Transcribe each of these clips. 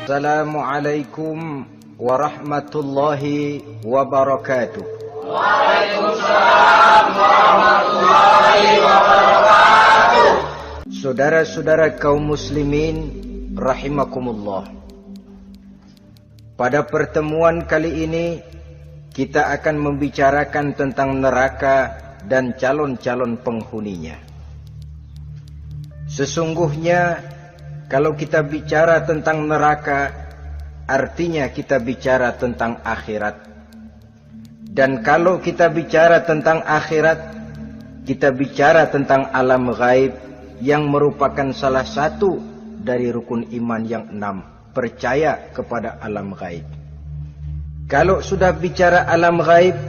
Assalamualaikum warahmatullahi wabarakatuh. Waalaikumsalam warahmatullahi wabarakatuh. Saudara-saudara kaum muslimin rahimakumullah. Pada pertemuan kali ini kita akan membicarakan tentang neraka dan calon-calon penghuninya. Sesungguhnya kalau kita bicara tentang neraka, artinya kita bicara tentang akhirat. Dan kalau kita bicara tentang akhirat, kita bicara tentang alam gaib yang merupakan salah satu dari rukun iman yang 6, percaya kepada alam gaib. Kalau sudah bicara alam gaib,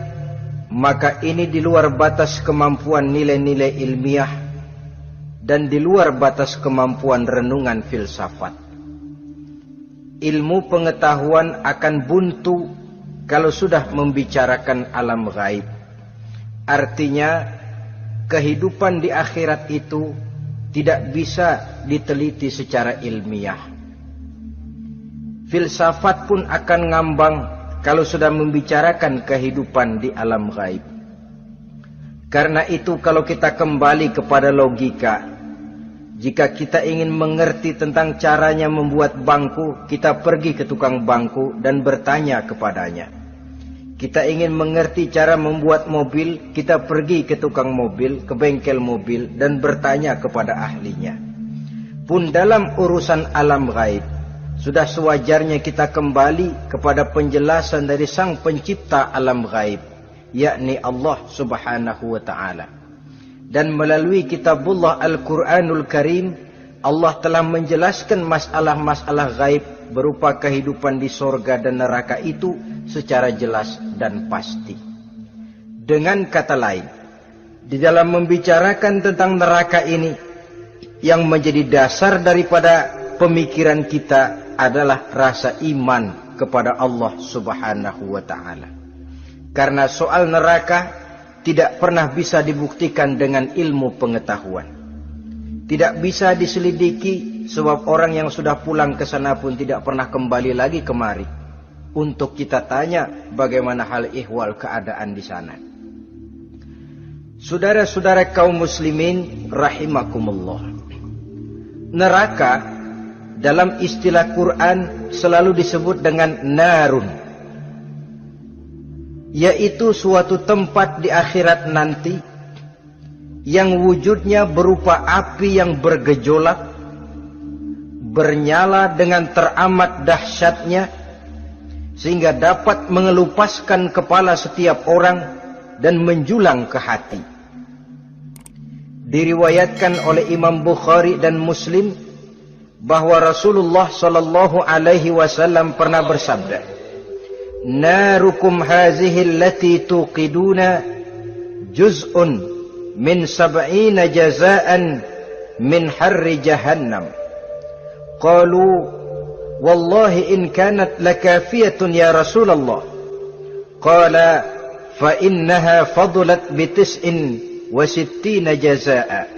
maka ini di luar batas kemampuan nilai-nilai ilmiah dan di luar batas kemampuan renungan filsafat. Ilmu pengetahuan akan buntu kalau sudah membicarakan alam gaib. Artinya kehidupan di akhirat itu tidak bisa diteliti secara ilmiah. Filsafat pun akan ngambang kalau sudah membicarakan kehidupan di alam gaib. Karena itu kalau kita kembali kepada logika, jika kita ingin mengerti tentang caranya membuat bangku, kita pergi ke tukang bangku dan bertanya kepadanya. Kita ingin mengerti cara membuat mobil, kita pergi ke tukang mobil, ke bengkel mobil dan bertanya kepada ahlinya. Pun dalam urusan alam gaib, sudah sewajarnya kita kembali kepada penjelasan dari sang pencipta alam gaib, yakni Allah subhanahu wa ta'ala. Dan melalui kitabullah Al-Quranul Karim, Allah telah menjelaskan masalah-masalah gaib berupa kehidupan di sorga dan neraka itu secara jelas dan pasti. Dengan kata lain, di dalam membicarakan tentang neraka ini, yang menjadi dasar daripada pemikiran kita adalah rasa iman kepada Allah subhanahu wa ta'ala. Karena soal neraka tidak pernah bisa dibuktikan dengan ilmu pengetahuan. Tidak bisa diselidiki sebab orang yang sudah pulang ke sana pun tidak pernah kembali lagi kemari untuk kita tanya bagaimana hal ihwal keadaan di sana. Saudara-saudara kaum muslimin rahimakumullah. Neraka dalam istilah Quran selalu disebut dengan narun, yaitu suatu tempat di akhirat nanti yang wujudnya berupa api yang bergejolak, bernyala dengan teramat dahsyatnya, sehingga dapat mengelupaskan kepala setiap orang dan menjulang ke hati. Diriwayatkan oleh Imam Bukhari dan Muslim bahwa Rasulullah sallallahu alaihi wasallam pernah bersabda, "Narukum hazihi allati tuqiduna juz'un min 70 jazaan min harri jahannam." Qalu, "Wallahi in kanat lakafiyatun ya Rasulullah." Qala, "Fa innaha fadlat bi 69 jazaa."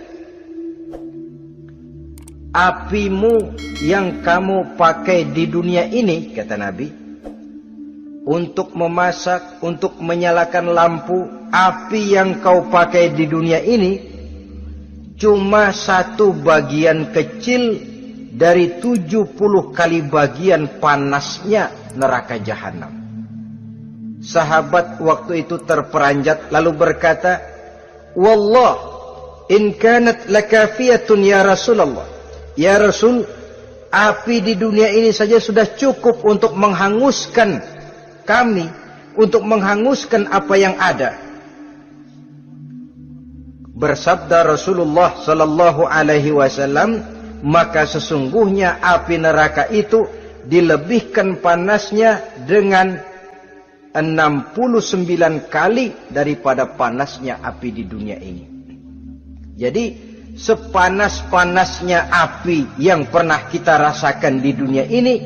Apimu yang kamu pakai di dunia ini, kata Nabi, untuk memasak, untuk menyalakan lampu, api yang kau pakai di dunia ini cuma satu bagian kecil dari 70 kali bagian panasnya neraka jahanam. Sahabat waktu itu terperanjat lalu berkata, "Wallah, in kanat lakafiyatun ya Rasulullah." Ya Rasul, api di dunia ini saja sudah cukup untuk menghanguskan kami, untuk menghanguskan apa yang ada. Bersabda Rasulullah sallallahu alaihi wasallam, maka sesungguhnya api neraka itu dilebihkan panasnya dengan 69 kali daripada panasnya api di dunia ini. Jadi sepanas-panasnya api yang pernah kita rasakan di dunia ini,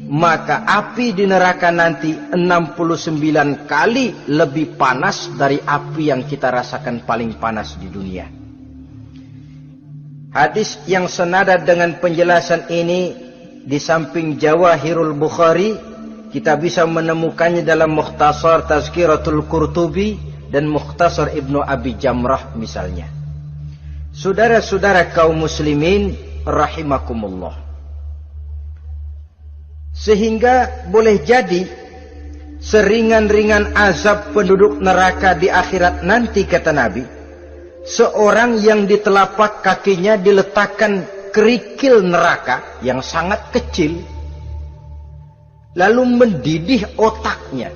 maka api di neraka nanti 69 kali lebih panas dari api yang kita rasakan paling panas di dunia. Hadis yang senada dengan penjelasan ini di samping Jawahirul Bukhari, kita bisa menemukannya dalam Mukhtasar Tazkiratul Qurtubi dan Mukhtasar Ibnu Abi Jamrah misalnya. Saudara-saudara kaum muslimin rahimakumullah. Sehingga boleh jadi seringan-ringan azab penduduk neraka di akhirat nanti, kata Nabi, seorang yang di telapak kakinya diletakkan kerikil neraka yang sangat kecil, lalu mendidih otaknya.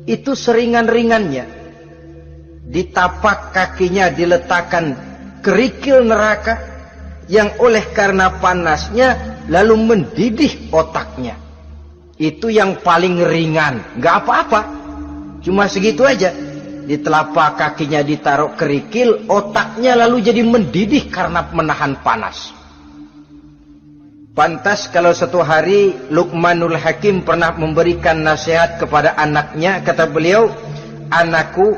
Itu seringan-ringannya. Di tapak kakinya diletakkan kerikil neraka yang oleh karena panasnya lalu mendidih otaknya. Itu yang paling ringan, nggak apa-apa, cuma segitu aja. Di telapak kakinya ditaruh kerikil, otaknya lalu jadi mendidih karena menahan panas. Pantas kalau satu hari Luqmanul Hakim pernah memberikan nasihat kepada anaknya, kata beliau, "Anakku,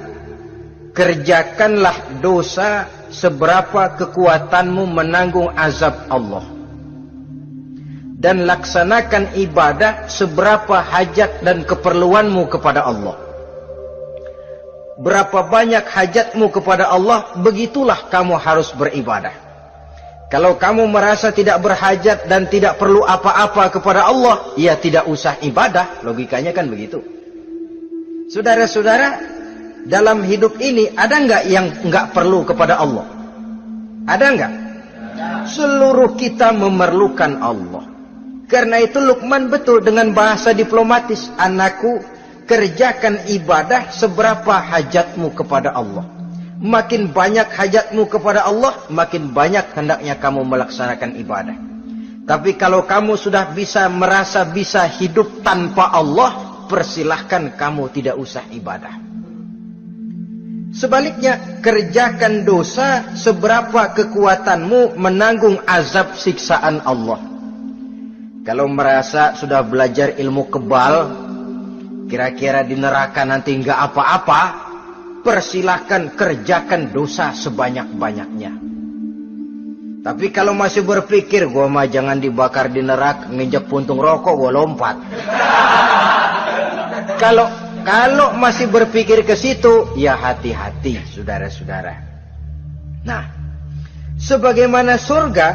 kerjakanlah dosa seberapa kekuatanmu menanggung azab Allah, dan laksanakan ibadah seberapa hajat dan keperluanmu kepada Allah. Berapa banyak hajatmu kepada Allah, begitulah kamu harus beribadah. Kalau kamu merasa tidak berhajat dan tidak perlu apa-apa kepada Allah, ya tidak usah ibadah." Logikanya kan begitu. Saudara-saudara, dalam hidup ini ada nggak yang nggak perlu kepada Allah? Ada nggak? Seluruh kita memerlukan Allah. Karena itu Luqman betul dengan bahasa diplomatis, "Anakku, kerjakan ibadah seberapa hajatmu kepada Allah. Makin banyak hajatmu kepada Allah, makin banyak hendaknya kamu melaksanakan ibadah. Tapi kalau kamu sudah merasa bisa hidup tanpa Allah, persilahkan kamu tidak usah ibadah." Sebaliknya, kerjakan dosa seberapa kekuatanmu menanggung azab siksaan Allah. Kalau merasa sudah belajar ilmu kebal, kira-kira di neraka nanti nggak apa-apa, persilahkan kerjakan dosa sebanyak-banyaknya. Tapi kalau masih berpikir, gua mah jangan dibakar di neraka, nginjek puntung rokok gua lompat. Kalau masih berpikir ke situ, ya hati-hati, saudara-saudara. Nah, sebagaimana surga,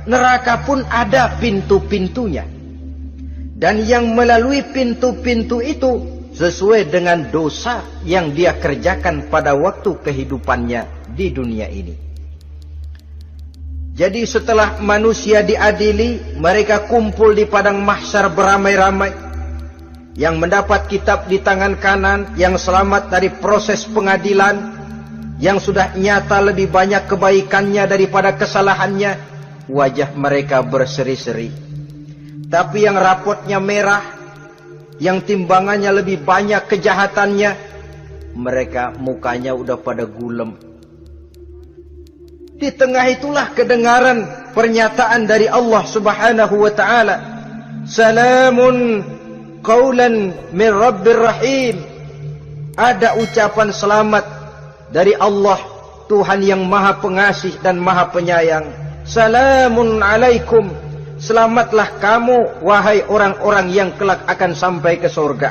neraka pun ada pintu-pintunya. Dan yang melalui pintu-pintu itu sesuai dengan dosa yang dia kerjakan pada waktu kehidupannya di dunia ini. Jadi setelah manusia diadili, mereka kumpul di padang mahsyar beramai-ramai. Yang mendapat kitab di tangan kanan, yang selamat dari proses pengadilan, yang sudah nyata lebih banyak kebaikannya daripada kesalahannya, wajah mereka berseri-seri. Tapi yang rapotnya merah, yang timbangannya lebih banyak kejahatannya, mereka mukanya udah pada gulem. Di tengah itulah kedengaran pernyataan dari Allah Subhanahu wa ta'ala, "Salamun qaulan min Rabbir Rahim." Ada ucapan selamat dari Allah, Tuhan yang Maha Pengasih dan Maha Penyayang. "Salamun alaikum." Selamatlah kamu, wahai orang-orang yang kelak akan sampai ke surga.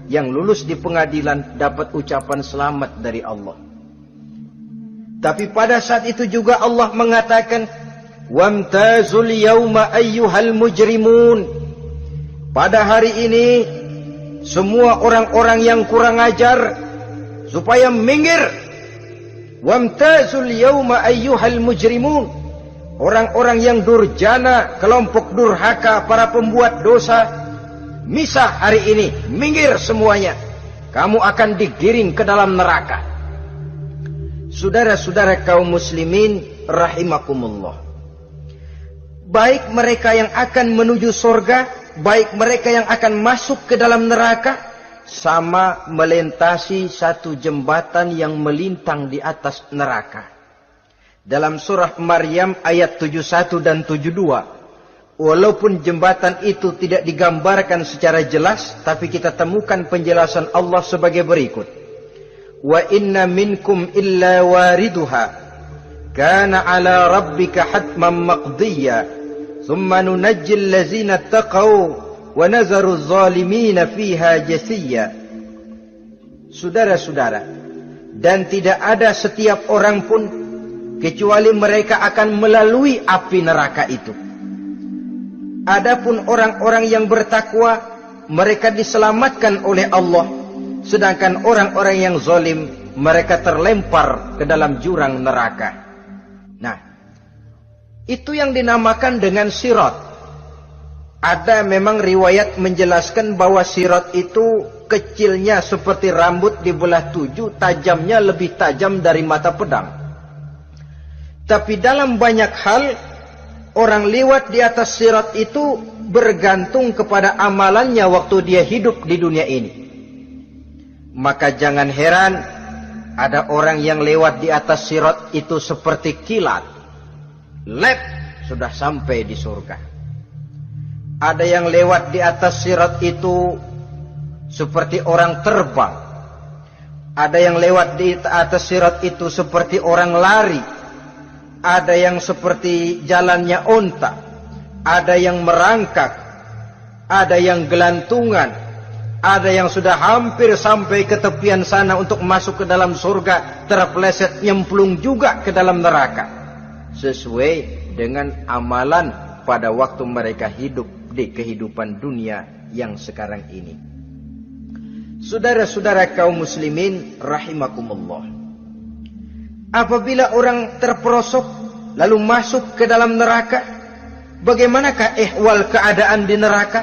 Yang lulus di pengadilan dapat ucapan selamat dari Allah. Tapi pada saat itu juga Allah mengatakan, "Wamtazul yawma ayyuhal mujrimun." Pada hari ini, semua orang-orang yang kurang ajar, supaya minggir. Wamtazul yawma ayyuhal mujrimun. Orang-orang yang durjana, kelompok durhaka, para pembuat dosa, misah hari ini, minggir semuanya. Kamu akan digiring ke dalam neraka. Saudara-saudara kaum muslimin rahimakumullah. Baik mereka yang akan menuju surga, baik mereka yang akan masuk ke dalam neraka, sama melintasi satu jembatan yang melintang di atas neraka. Dalam surah Maryam ayat 71 dan 72, walaupun jembatan itu tidak digambarkan secara jelas, tapi kita temukan penjelasan Allah sebagai berikut. "Wa inna minkum illa wariduha, kana ala rabbika hatman maqdiyya, thumma nunajjil ladzina taqaw wa nazaru adh-dhalimina fiha jasiyya. Saudara-saudara, dan tidak ada setiap orang pun kecuali mereka akan melalui api neraka itu. Adapun orang-orang yang bertakwa, mereka diselamatkan oleh Allah, sedangkan orang-orang yang zalim, mereka terlempar ke dalam jurang neraka. Nah, itu yang dinamakan dengan sirat. Ada memang riwayat menjelaskan bahwa sirat itu kecilnya seperti rambut dibelah 7, tajamnya lebih tajam dari mata pedang. Tapi dalam banyak hal, orang lewat di atas sirat itu bergantung kepada amalannya waktu dia hidup di dunia ini. Maka jangan heran ada orang yang lewat di atas sirat itu seperti kilat. Lep, sudah sampai di surga. Ada yang lewat di atas sirat itu seperti orang terbang. Ada yang lewat di atas sirat itu seperti orang lari. Ada yang seperti jalannya onta. Ada yang merangkak. Ada yang gelantungan. Ada yang sudah hampir sampai ke tepian sana untuk masuk ke dalam surga, terpeleset nyemplung juga ke dalam neraka. Sesuai dengan amalan pada waktu mereka hidup di kehidupan dunia yang sekarang ini. Saudara-saudara kaum muslimin rahimakumullah. Apabila orang terperosok lalu masuk ke dalam neraka, bagaimanakah ihwal keadaan di neraka?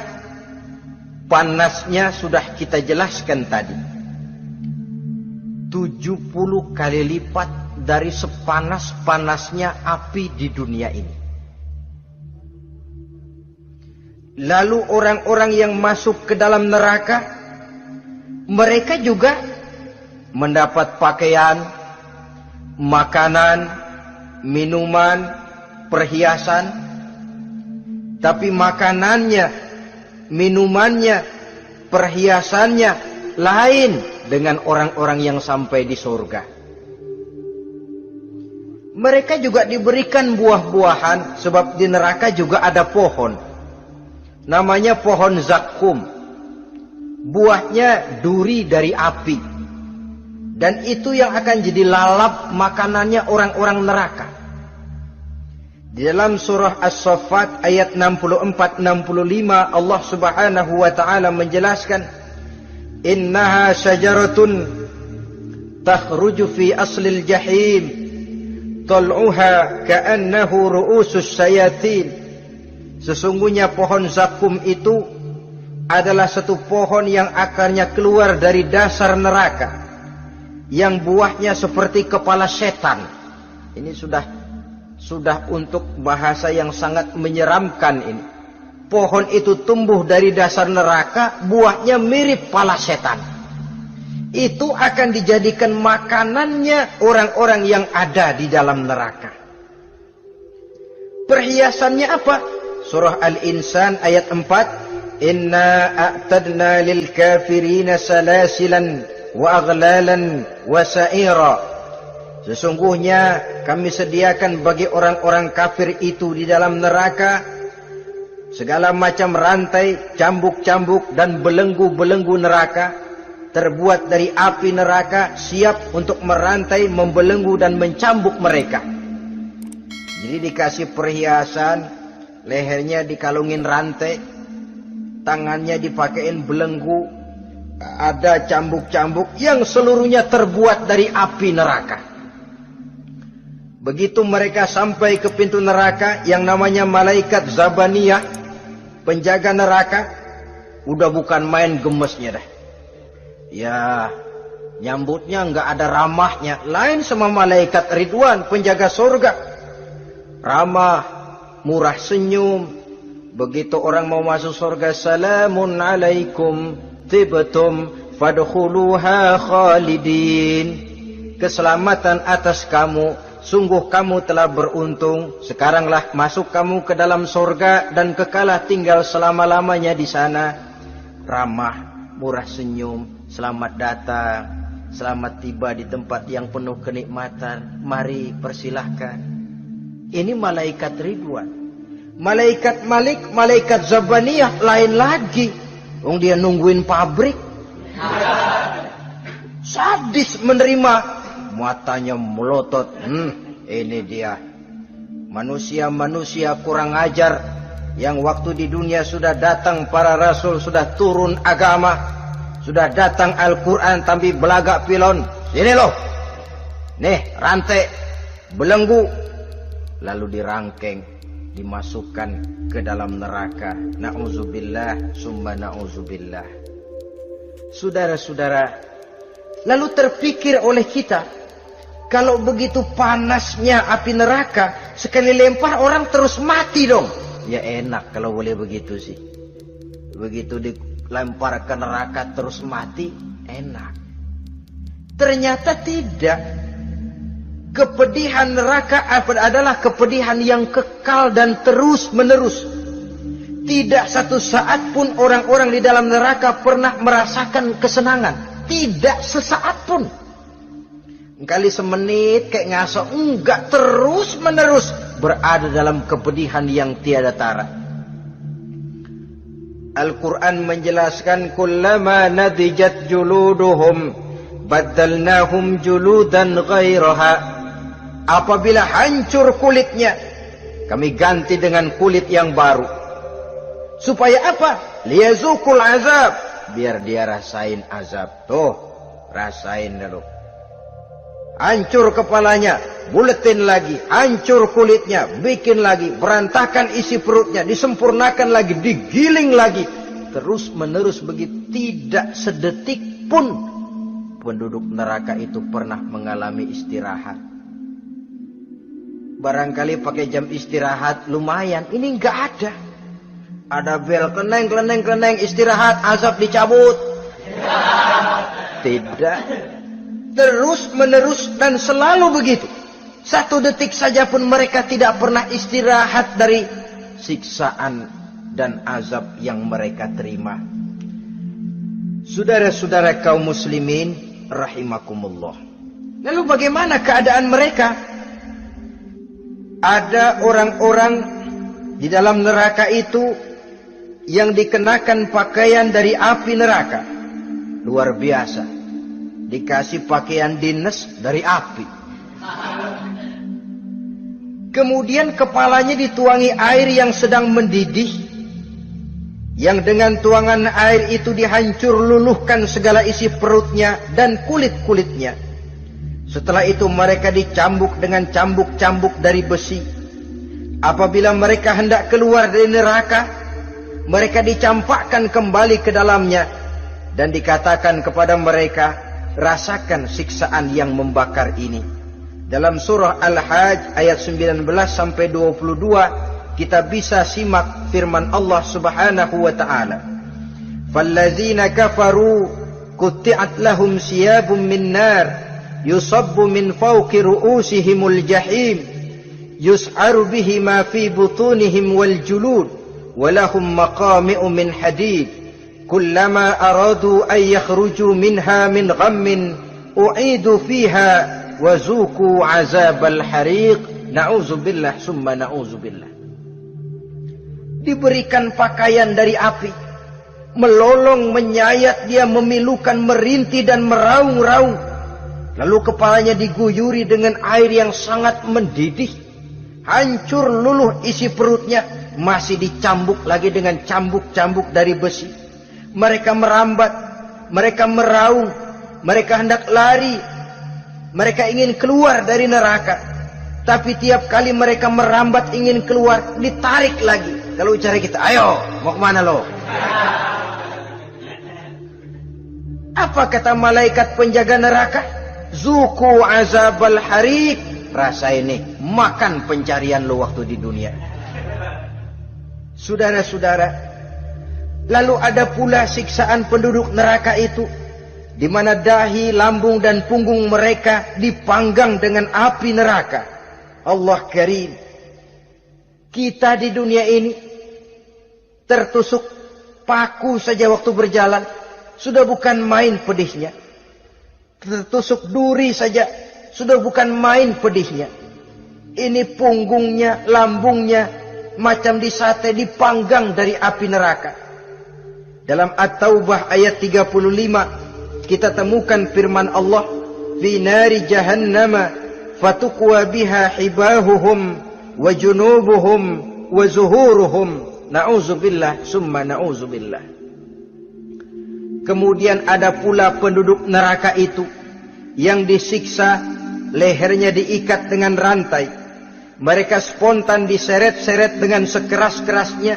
Panasnya sudah kita jelaskan tadi. 70 kali lipat dari sepanas-panasnya api di dunia ini. Lalu orang-orang yang masuk ke dalam neraka, mereka juga mendapat pakaian, makanan, minuman, perhiasan. Tapi makanannya, minumannya, perhiasannya lain dengan orang-orang yang sampai di surga. Mereka juga diberikan buah-buahan, sebab di neraka juga ada pohon. Namanya pohon zakum. Buahnya duri dari api. Dan itu yang akan jadi lalap makanannya orang-orang neraka. Di dalam surah As-Saffat ayat 64-65 Allah Subhanahu wa taala menjelaskan, innaha syajaratun takhruju fi aslil jahim tal'uha ka'annahu ru'usus syayatin. Sesungguhnya pohon zakum itu adalah satu pohon yang akarnya keluar dari dasar neraka, yang buahnya seperti kepala setan. Ini sudah untuk bahasa yang sangat menyeramkan ini. Pohon itu tumbuh dari dasar neraka, buahnya mirip kepala setan. Itu akan dijadikan makanannya orang-orang yang ada di dalam neraka. Perhiasannya apa? Surah Al-Insan ayat 4, inna a'tadna lil kafirina salasilan wa aghlalan wa sa'ira. Sesungguhnya kami sediakan bagi orang-orang kafir itu di dalam neraka segala macam rantai, cambuk-cambuk dan belenggu-belenggu neraka, terbuat dari api neraka, siap untuk merantai, membelenggu dan mencambuk mereka. Jadi dikasih perhiasan, lehernya dikalungin rantai, tangannya dipakein belenggu, ada cambuk-cambuk yang seluruhnya terbuat dari api neraka. Begitu mereka sampai ke pintu neraka yang namanya malaikat Zabaniyah, penjaga neraka, udah bukan main gemesnya dah. Ya, nyambutnya nggak ada ramahnya, lain sama malaikat Ridwan, penjaga surga. Ramah, murah senyum. Begitu orang mau masuk surga, salamun alaikum tibtum fadkhuluha khalidin. Keselamatan atas kamu, sungguh kamu telah beruntung. Sekaranglah masuk kamu ke dalam surga dan kekalah tinggal selama-lamanya di sana. Ramah, murah senyum, selamat datang, selamat tiba di tempat yang penuh kenikmatan. Mari persilahkan. Ini malaikat Ridwan. Malaikat Malik, malaikat Zabaniyah lain lagi. Wong dia nungguin pabrik. Sadis menerima, matanya melotot. Ini dia. Manusia-manusia kurang ajar yang waktu di dunia sudah datang para rasul, sudah turun agama, sudah datang Al-Quran, tapi belagak pilon. Sini loh. Nih, rantai, belenggu. Lalu dirangkeng, dimasukkan ke dalam neraka. Na'udzubillah, summa na'udzubillah. Saudara-saudara, lalu terpikir oleh kita, kalau begitu panasnya api neraka, sekali lempar orang terus mati dong. Ya enak kalau boleh begitu sih. Begitu dilempar ke neraka terus mati, enak. Ternyata tidak. Kepedihan neraka adalah kepedihan yang kekal dan terus menerus. Tidak satu saat pun orang-orang di dalam neraka pernah merasakan kesenangan. Tidak sesaat pun. Kali semenit kayak ngaso, enggak, terus menerus berada dalam kepedihan yang tiada tara. Al-Quran menjelaskan, kullama nadijat juluduhum baddalnahum juludan ghairaha. Apabila hancur kulitnya, kami ganti dengan kulit yang baru. Supaya apa? Liyazukul azab, biar dia rasain azab. Tuh, rasain dulu. Hancur kepalanya, buletin lagi, hancur kulitnya, bikin lagi, berantakan isi perutnya, disempurnakan lagi, digiling lagi. Terus menerus begitu, tidak sedetik pun penduduk neraka itu pernah mengalami istirahat. Barangkali pakai jam istirahat lumayan, ini enggak ada. Ada bel, kleneng, istirahat, azab dicabut. Tidak. Terus menerus dan selalu begitu. Satu detik saja pun mereka tidak pernah istirahat dari siksaan dan azab yang mereka terima. Saudara-saudara kaum muslimin rahimakumullah. Lalu bagaimana keadaan mereka? Ada orang-orang di dalam neraka itu yang dikenakan pakaian dari api neraka. Luar biasa. Dikasih pakaian dinas dari api. Kemudian kepalanya dituangi air yang sedang mendidih, yang dengan tuangan air itu dihancur luluhkan segala isi perutnya dan kulit-kulitnya. Setelah itu mereka dicambuk dengan cambuk-cambuk dari besi. Apabila mereka hendak keluar dari neraka, mereka dicampakkan kembali ke dalamnya dan dikatakan kepada mereka, rasakan siksaan yang membakar ini. Dalam surah Al-Hajj ayat 19 sampai 22 kita bisa simak firman Allah Subhanahu wa taala. Fallazina kafaru qutti'at lahum siyabun min nar yusabbu min fawqi ru'usihimul jahim yus'aru bihi ma fi butunihim wal julud walahum maqami'u min hadid kullama aradu an yakhruju minha min ghammin u'idu fiha wazuku azabal hariq. Na'udzubillah summa na'udzubillah. Diberikan pakaian dari api, melolong, menyayat dia, memilukan, merintih dan meraung-raung. Lalu kepalanya diguyuri dengan air yang sangat mendidih. Hancur luluh isi perutnya, masih dicambuk lagi dengan cambuk-cambuk dari besi. Mereka merambat, mereka meraung, mereka hendak lari, mereka ingin keluar dari neraka. Tapi tiap kali mereka merambat ingin keluar, ditarik lagi. Kalau cara kita, ayo, mau kemana lo? Apa kata malaikat penjaga neraka? Zuku azabal hariq. Rasa ini, makan pencarian lo waktu di dunia. Saudara-saudara, lalu ada pula siksaan penduduk neraka itu, di mana dahi, lambung dan punggung mereka dipanggang dengan api neraka. Allah Karim. Kita di dunia ini tertusuk paku saja waktu berjalan sudah bukan main pedihnya. Tertusuk duri saja sudah bukan main pedihnya. Ini punggungnya, lambungnya macam disate, dipanggang dari api neraka. Dalam At-Taubah ayat 35 kita temukan firman Allah, fi nari jahannama fatukwa biha hibahuhum wa junubuhum wa zuhuruhum. Na'udzubillah summa na'udzubillah. Kemudian ada pula penduduk neraka itu yang disiksa, lehernya diikat dengan rantai. Mereka spontan diseret-seret dengan sekeras-kerasnya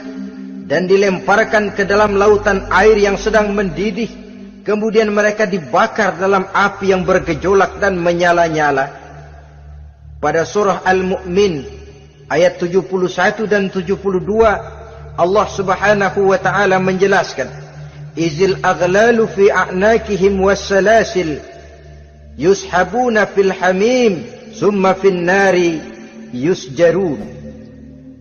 dan dilemparkan ke dalam lautan air yang sedang mendidih. Kemudian mereka dibakar dalam api yang bergejolak dan menyala-nyala. Pada surah Al-Mu'min ayat 71 dan 72 Allah Subhanahu wa taala menjelaskan, izil aghlalu fi a'nakihim wassalasil yushabuna fil hamim summa fin nari yusjarun.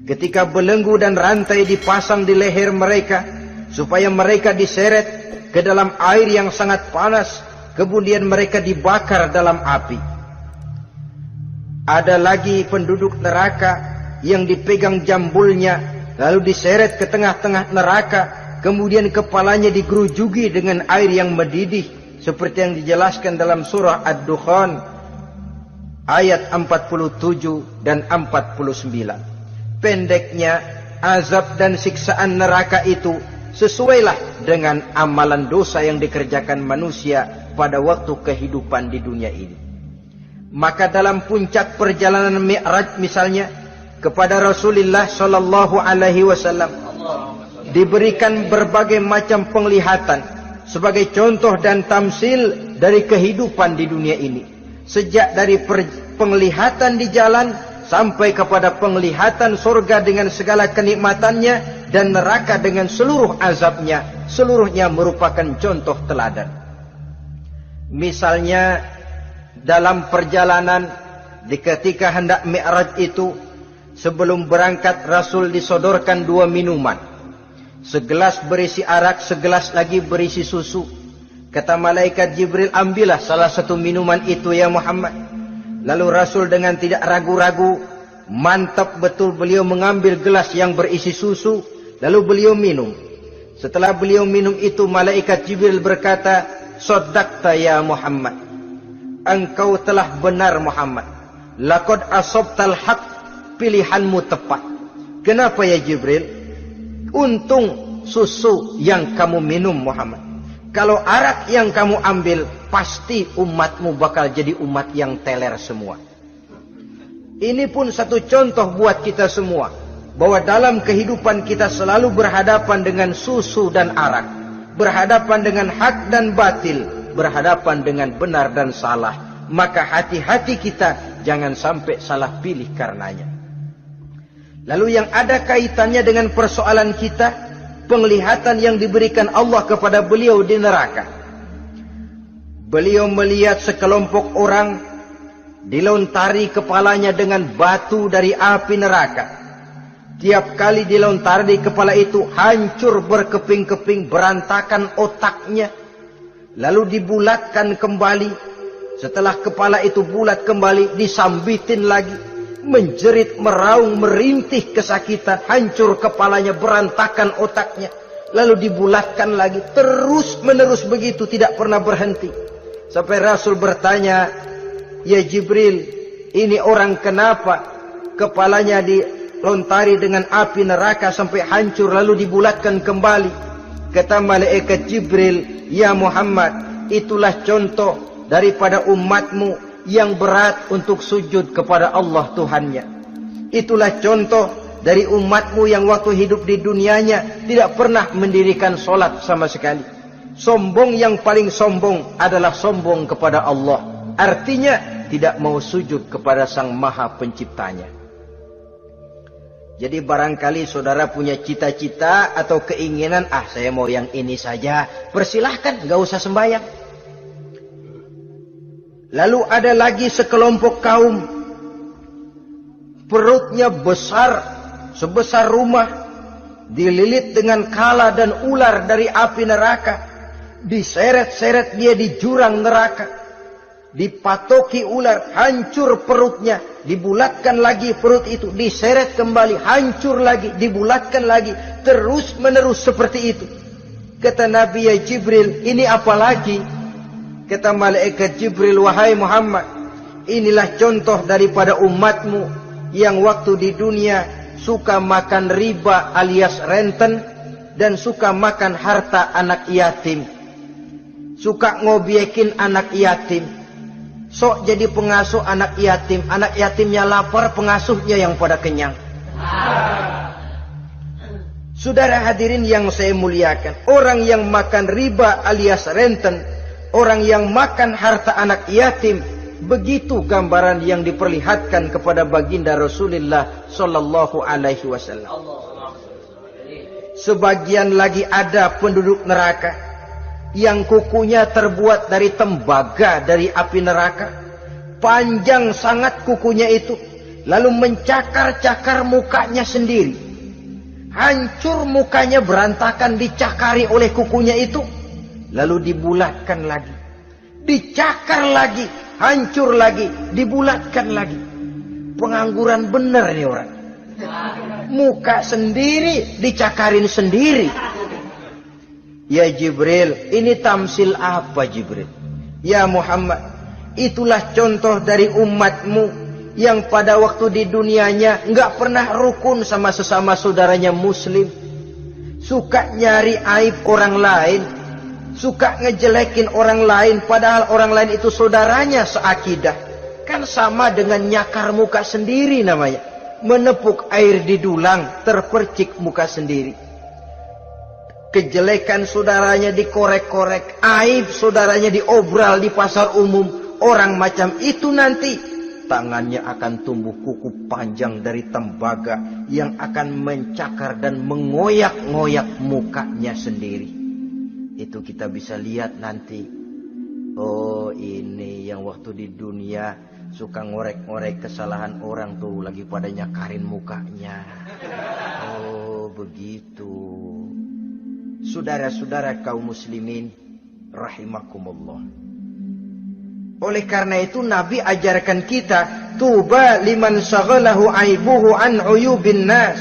Ketika belenggu dan rantai dipasang di leher mereka supaya mereka diseret ke dalam air yang sangat panas, kemudian mereka dibakar dalam api. Ada lagi penduduk neraka yang dipegang jambulnya lalu diseret ke tengah-tengah neraka, kemudian kepalanya digerujuki dengan air yang mendidih seperti yang dijelaskan dalam surah Ad-Dukhan ayat 47 dan 49. Pendeknya, azab dan siksaan neraka itu sesuailah dengan amalan dosa yang dikerjakan manusia pada waktu kehidupan di dunia ini. Maka dalam puncak perjalanan Mi'raj misalnya, kepada Rasulullah sallallahu alaihi wasallam diberikan berbagai macam penglihatan sebagai contoh dan tamsil dari kehidupan di dunia ini. Sejak dari penglihatan di jalan sampai kepada penglihatan surga dengan segala kenikmatannya dan neraka dengan seluruh azabnya, seluruhnya merupakan contoh teladan. Misalnya dalam perjalanan ketika hendak Mi'raj itu, sebelum berangkat Rasul disodorkan 2 minuman. Segelas berisi arak, segelas lagi berisi susu. Kata malaikat Jibril, ambillah salah satu minuman itu ya Muhammad. Lalu Rasul dengan tidak ragu-ragu, mantap betul beliau mengambil gelas yang berisi susu, lalu beliau minum. Setelah beliau minum itu, malaikat Jibril berkata, "Shaddaqta ya Muhammad." Engkau telah benar Muhammad. Laqad asabtal haqq, pilihanmu tepat. Kenapa ya Jibril? Untung susu yang kamu minum Muhammad. Kalau arak yang kamu ambil, pasti umatmu bakal jadi umat yang teler semua. Ini pun satu contoh buat kita semua, bahwa dalam kehidupan kita selalu berhadapan dengan susu dan arak, berhadapan dengan hak dan batil, berhadapan dengan benar dan salah. Maka hati-hati kita jangan sampai salah pilih karenanya. Lalu yang ada kaitannya dengan persoalan kita, penglihatan yang diberikan Allah kepada beliau di neraka. Beliau melihat sekelompok orang dilontari kepalanya dengan batu dari api neraka. Tiap kali dilontari di kepala itu, hancur berkeping-keping, berantakan otaknya. Lalu dibulatkan kembali. Setelah kepala itu bulat kembali, disambitin lagi. Menjerit, meraung, merintih kesakitan, hancur kepalanya, berantakan otaknya. Lalu dibulatkan lagi, terus menerus begitu, tidak pernah berhenti. Sampai Rasul bertanya, ya Jibril, ini orang kenapa kepalanya dilontari dengan api neraka sampai hancur lalu dibulatkan kembali? Kata malaikat Jibril, ya Muhammad, itulah contoh daripada umatmu yang berat untuk sujud kepada Allah Tuhannya. Itulah contoh dari umatmu yang waktu hidup di dunianya tidak pernah mendirikan solat sama sekali. Sombong yang paling sombong adalah sombong kepada Allah. Artinya tidak mau sujud kepada Sang Maha Penciptanya. Jadi barangkali saudara punya cita-cita atau keinginan, saya mau yang ini saja, persilahkan, gak usah sembahyang. Lalu ada lagi sekelompok kaum, perutnya besar, sebesar rumah, dililit dengan kala dan ular dari api neraka, diseret-seret dia di jurang neraka, dipatoki ular, hancur perutnya, dibulatkan lagi perut itu, diseret kembali, hancur lagi, dibulatkan lagi, terus menerus seperti itu. Kata Nabi, ya Jibril, ini apa lagi? Kata malaikat Jibril, wahai Muhammad, inilah contoh daripada umatmu yang waktu di dunia suka makan riba alias renten dan suka makan harta anak yatim, suka ngobyekin anak yatim, sok jadi pengasuh anak yatimnya lapar, pengasuhnya yang pada kenyang. Saudara hadirin yang saya muliakan, orang yang makan riba alias renten, orang yang makan harta anak yatim, begitu gambaran yang diperlihatkan kepada baginda Rasulullah sallallahu alaihi wasallam. Sebagian lagi ada penduduk neraka yang kukunya terbuat dari tembaga dari api neraka. Panjang sangat kukunya itu, lalu mencakar-cakar mukanya sendiri. Hancur mukanya, berantakan, dicakari oleh kukunya itu, lalu dibulatkan lagi, dicakar lagi, hancur lagi, dibulatkan lagi. Pengangguran bener nih orang. Muka sendiri, dicakarin sendiri. Ya Jibril, ini tamsil apa Jibril? Ya Muhammad, itulah contoh dari umatmu yang pada waktu di dunianya enggak pernah rukun sama sesama saudaranya muslim. Suka nyari aib orang lain, suka ngejelekin orang lain, padahal orang lain itu saudaranya seakidah. Kan sama dengan nyakar muka sendiri namanya. Menepuk air di dulang, terpercik muka sendiri. Kejelekan saudaranya dikorek-korek, aib saudaranya diobral di pasar umum. Orang macam itu nanti tangannya akan tumbuh kuku panjang dari tembaga yang akan mencakar dan mengoyak-ngoyak mukanya sendiri. Itu kita bisa lihat nanti. Oh, ini yang waktu di dunia suka ngorek-ngorek kesalahan orang tuh lagi pada nyakarin mukanya. Oh, begitu. Saudara-saudara kaum muslimin rahimakumullah. Oleh karena itu Nabi ajarkan kita, tuba liman syaghalahu aibuhu an uyubin nas.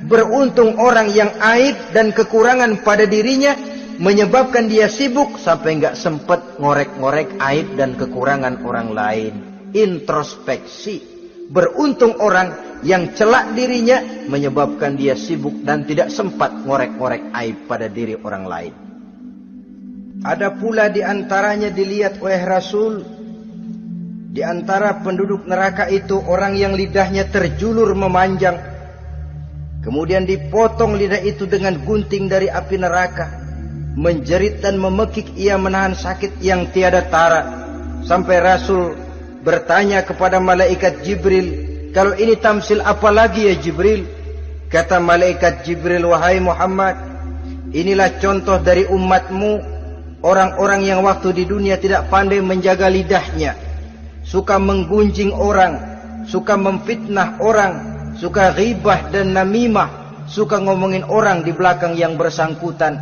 Beruntung orang yang aib dan kekurangan pada dirinya menyebabkan dia sibuk sampai enggak sempat ngorek-ngorek aib dan kekurangan orang lain. Introspeksi. Beruntung orang yang celak dirinya menyebabkan dia sibuk dan tidak sempat ngorek-ngorek aib pada diri orang lain. Ada pula di antaranya dilihat oleh Rasul, di antara penduduk neraka itu orang yang lidahnya terjulur memanjang, kemudian dipotong lidah itu dengan gunting dari api neraka, menjerit dan memekik ia menahan sakit yang tiada tara, sampai Rasul bertanya kepada malaikat Jibril, kalau ini tamsil apa lagi ya Jibril? Kata malaikat Jibril, wahai Muhammad, inilah contoh dari umatmu, orang-orang yang waktu di dunia tidak pandai menjaga lidahnya, suka menggunjing orang, suka memfitnah orang, suka ghibah dan namimah, suka ngomongin orang di belakang yang bersangkutan.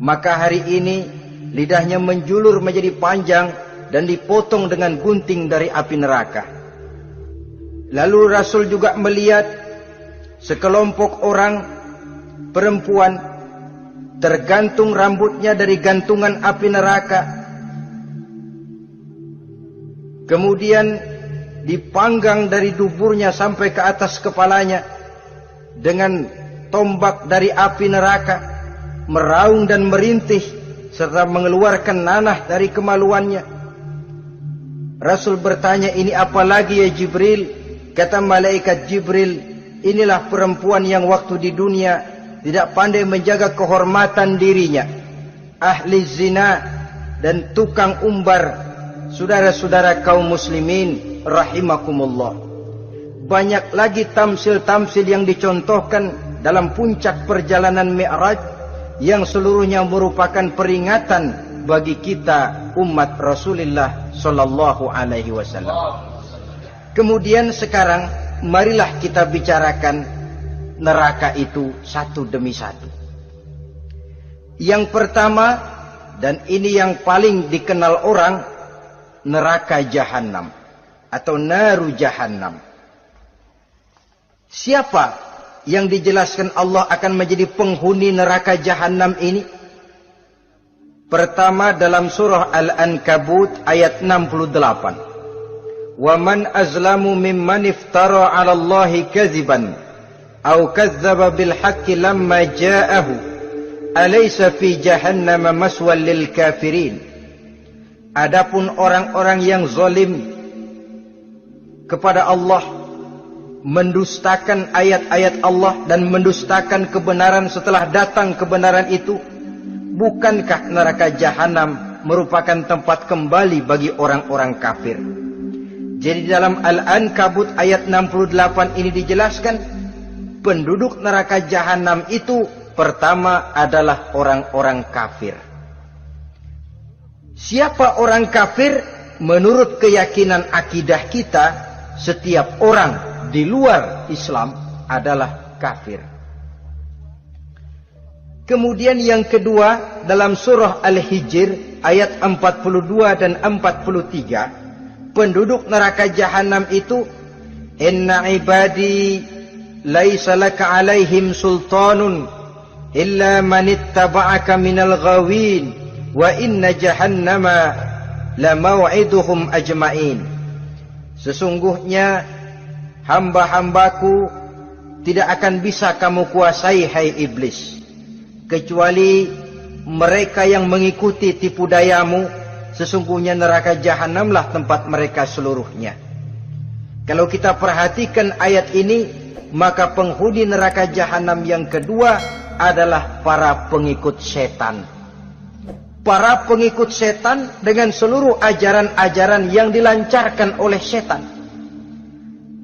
Maka hari ini lidahnya menjulur menjadi panjang dan dipotong dengan gunting dari api neraka. Lalu Rasul juga melihat sekelompok orang perempuan tergantung rambutnya dari gantungan api neraka, kemudian dipanggang dari duburnya sampai ke atas kepalanya dengan tombak dari api neraka, meraung dan merintih serta mengeluarkan nanah dari kemaluannya. Rasul bertanya, ini apa lagi ya Jibril? Kata malaikat Jibril, inilah perempuan yang waktu di dunia tidak pandai menjaga kehormatan dirinya, ahli zina dan tukang umbar. Saudara-saudara kaum muslimin rahimakumullah, banyak lagi tamsil-tamsil yang dicontohkan dalam puncak perjalanan Mi'raj yang seluruhnya merupakan peringatan bagi kita umat Rasulullah sallallahu alaihi wasallam. Kemudian sekarang marilah kita bicarakan neraka itu satu demi satu. Yang pertama, dan ini yang paling dikenal orang, neraka Jahannam atau naru Jahannam. Siapa yang dijelaskan Allah akan menjadi penghuni neraka jahanam ini? Pertama dalam surah Al-Ankabut ayat 68. Wa man azlamu mimman iftara 'ala Allahi kadziban aw kadzdzaba bil haqqi lamma ja'ahu alaysa fi jahannam maswal lil kafirin. Adapun orang-orang yang zalim kepada Allah, mendustakan ayat-ayat Allah dan mendustakan kebenaran setelah datang kebenaran itu, bukankah neraka jahanam merupakan tempat kembali bagi orang-orang kafir? Jadi dalam Al-Ankabut ayat 68 ini dijelaskan, penduduk neraka jahanam itu pertama adalah orang-orang kafir. Siapa orang kafir? Menurut keyakinan akidah kita, setiap orang di luar Islam adalah kafir. Kemudian yang kedua dalam surah Al-Hijr ayat 42 dan 43, penduduk neraka jahanam itu, inna ibadi laisa laka alaihim sultanun illa man ittaba'aka minal ghawin wa inna jahannama la maw'iduhum ajma'in. Sesungguhnya hamba-hambaku tidak akan bisa kamu kuasai, hai iblis, kecuali mereka yang mengikuti tipu dayamu. Sesungguhnya neraka jahanamlah tempat mereka seluruhnya. Kalau kita perhatikan ayat ini, maka penghuni neraka jahanam yang kedua adalah para pengikut setan. Para pengikut setan dengan seluruh ajaran-ajaran yang dilancarkan oleh setan.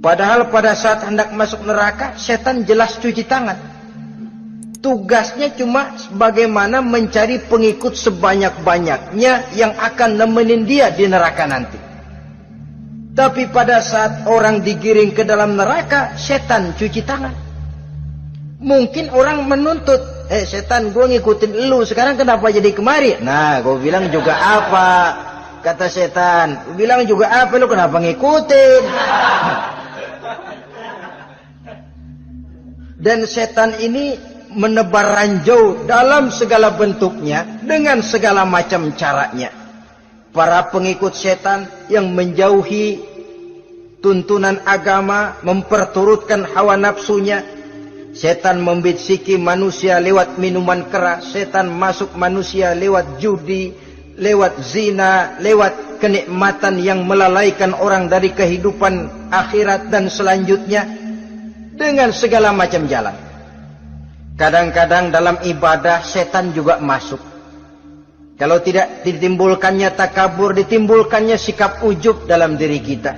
Padahal pada saat hendak masuk neraka, setan jelas cuci tangan. Tugasnya cuma bagaimana mencari pengikut sebanyak-banyaknya yang akan nemenin dia di neraka nanti. Tapi pada saat orang digiring ke dalam neraka, setan cuci tangan. Mungkin orang menuntut, setan, gue ngikutin lu, sekarang kenapa jadi kemari? Nah, gue bilang juga apa? Kata setan, gue bilang juga apa, lu kenapa ngikutin? Dan setan ini menebar ranjau dalam segala bentuknya, dengan segala macam caranya. Para pengikut setan yang menjauhi tuntunan agama, memperturutkan hawa nafsunya. Setan membisiki manusia lewat minuman keras, setan masuk manusia lewat judi, lewat zina, lewat kenikmatan yang melalaikan orang dari kehidupan akhirat dan selanjutnya, dengan segala macam jalan. Kadang-kadang dalam ibadah setan juga masuk. Kalau tidak ditimbulkannya takabur, ditimbulkannya sikap ujub dalam diri kita.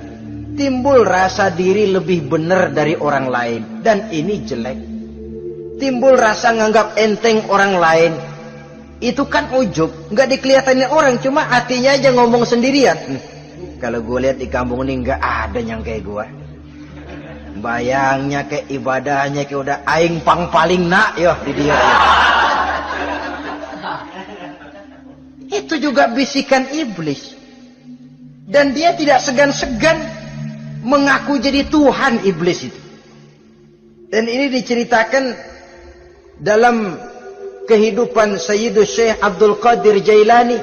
Timbul rasa diri lebih benar dari orang lain, dan ini jelek. Timbul rasa nganggap enteng orang lain, itu kan ujub, nggak dikelihatannya orang, cuma hatinya aja ngomong sendirian. Kalau gue lihat di kampung ini nggak ada yang kayak gue. Bayangnya kayak ibadahnya kayak udah aing pang paling nak yo di dia. Itu juga bisikan iblis. Dan dia tidak segan-segan mengaku jadi Tuhan iblis itu. Dan ini diceritakan dalam kehidupan Sayyidus Syekh Abdul Qadir Jailani.